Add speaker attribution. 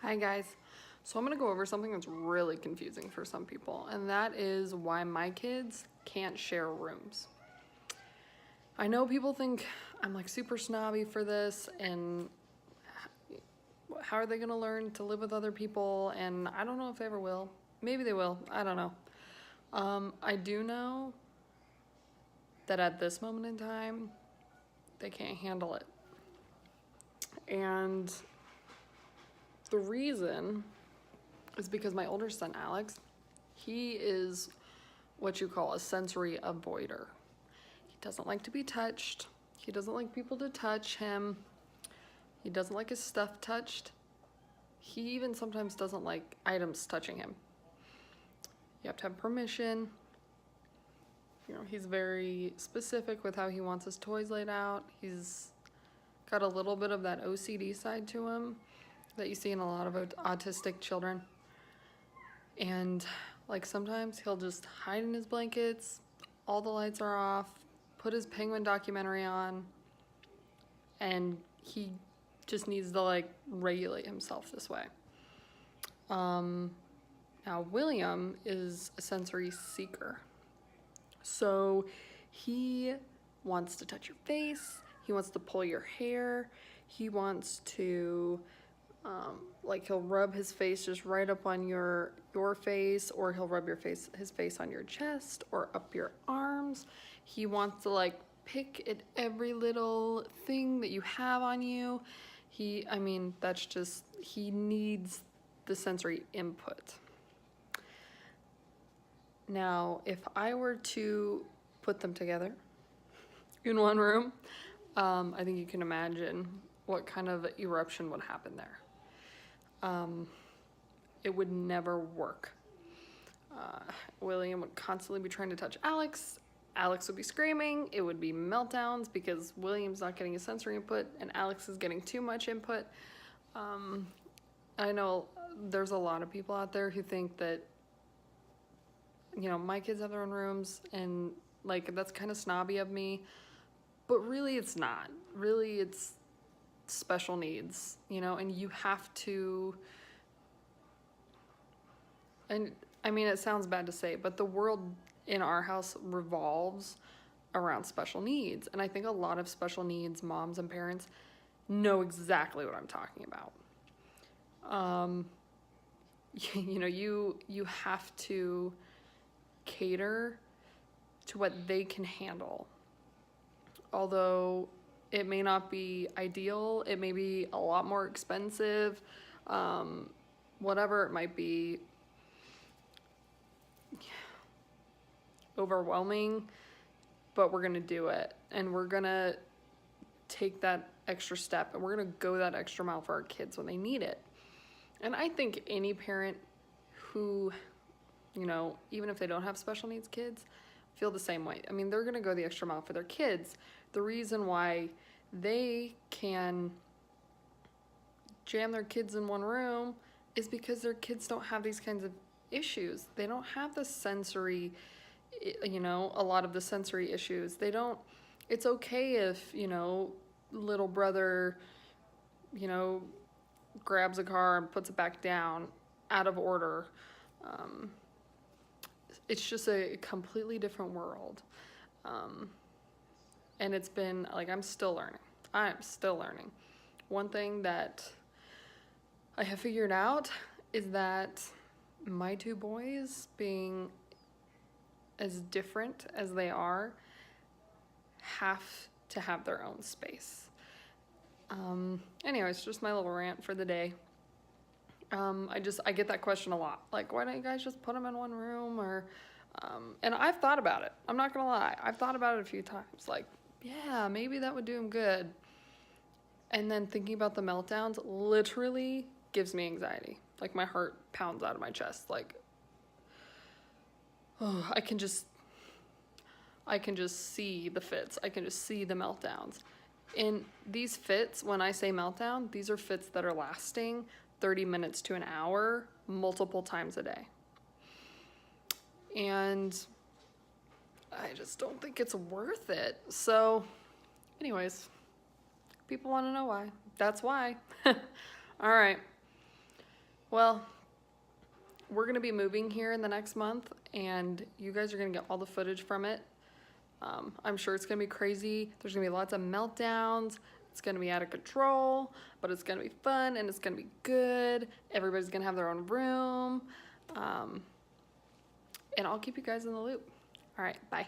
Speaker 1: Hi guys. So I'm gonna go over something that's really confusing for some people, and that is why my kids can't share rooms. I know people think I'm like super snobby for this, and how are they gonna learn to live with other people? And I don't know if they ever will. Maybe they will, I don't know. I do know that at this moment in time, they can't handle it. And the reason is because my older son, Alex, he is what you call a sensory avoider. He doesn't like to be touched. He doesn't like people to touch him. He doesn't like his stuff touched. He even sometimes doesn't like items touching him. You have to have permission. You know, he's very specific with how he wants his toys laid out. He's got a little bit of that OCD side to him that you see in a lot of autistic children. And like sometimes he'll just hide in his blankets, all the lights are off, put his penguin documentary on, and he just needs to like regulate himself this way. Now William is a sensory seeker. So he wants to touch your face, he wants to pull your hair, he wants to like he'll rub his face just right up on your face, or he'll rub his face on your chest or up your arms. He wants to like pick at every little thing that you have on you. He needs the sensory input. Now, if I were to put them together in one room, I think you can imagine what kind of eruption would happen there. It would never work. William would constantly be trying to touch Alex. Alex would be screaming. It would be meltdowns because William's not getting his sensory input and Alex is getting too much input. I know there's a lot of people out there who think that, you know, my kids have their own rooms and like that's kind of snobby of me, but really it's not. Really it's special needs, you know, and you have to, and I mean, it sounds bad to say, but the world in our house revolves around special needs. And I think a lot of special needs moms and parents know exactly what I'm talking about. You know, you have to cater to what they can handle. Although it may not be ideal, it may be a lot more expensive, whatever it might be, overwhelming, but we're gonna do it, and we're gonna take that extra step, and we're gonna go that extra mile for our kids when they need it. And I think any parent who, you know, even if they don't have special needs kids, feel the same way. I mean, they're gonna go the extra mile for their kids. The reason why they can jam their kids in one room is because their kids don't have these kinds of issues. They don't have the sensory, you know, a lot of the sensory issues. They don't, it's okay if, you know, little brother, you know, grabs a car and puts it back down out of order. It's just a completely different world. And it's been like, I'm still learning. One thing that I have figured out is that my two boys, being as different as they are, have to have their own space. Anyways, just my little rant for the day. I get that question a lot. Like, why don't you guys just put them in one room? Or, and I've thought about it. I'm not gonna lie. I've thought about it a few times. Like, yeah, maybe that would do them good. And then thinking about the meltdowns literally gives me anxiety. Like, my heart pounds out of my chest. Like, oh, I can just see the fits. I can just see the meltdowns. And these fits, when I say meltdown, these are fits that are lasting 30 minutes to an hour, multiple times a day. And I just don't think it's worth it. So, anyways, people want to know why. That's why. All right. Well, we're gonna be moving here in the next month, and you guys are gonna get all the footage from it. I'm sure it's gonna be crazy. There's gonna be lots of meltdowns. It's gonna be out of control, but it's gonna be fun and it's gonna be good. Everybody's gonna have their own room. And I'll keep you guys in the loop. All right, bye.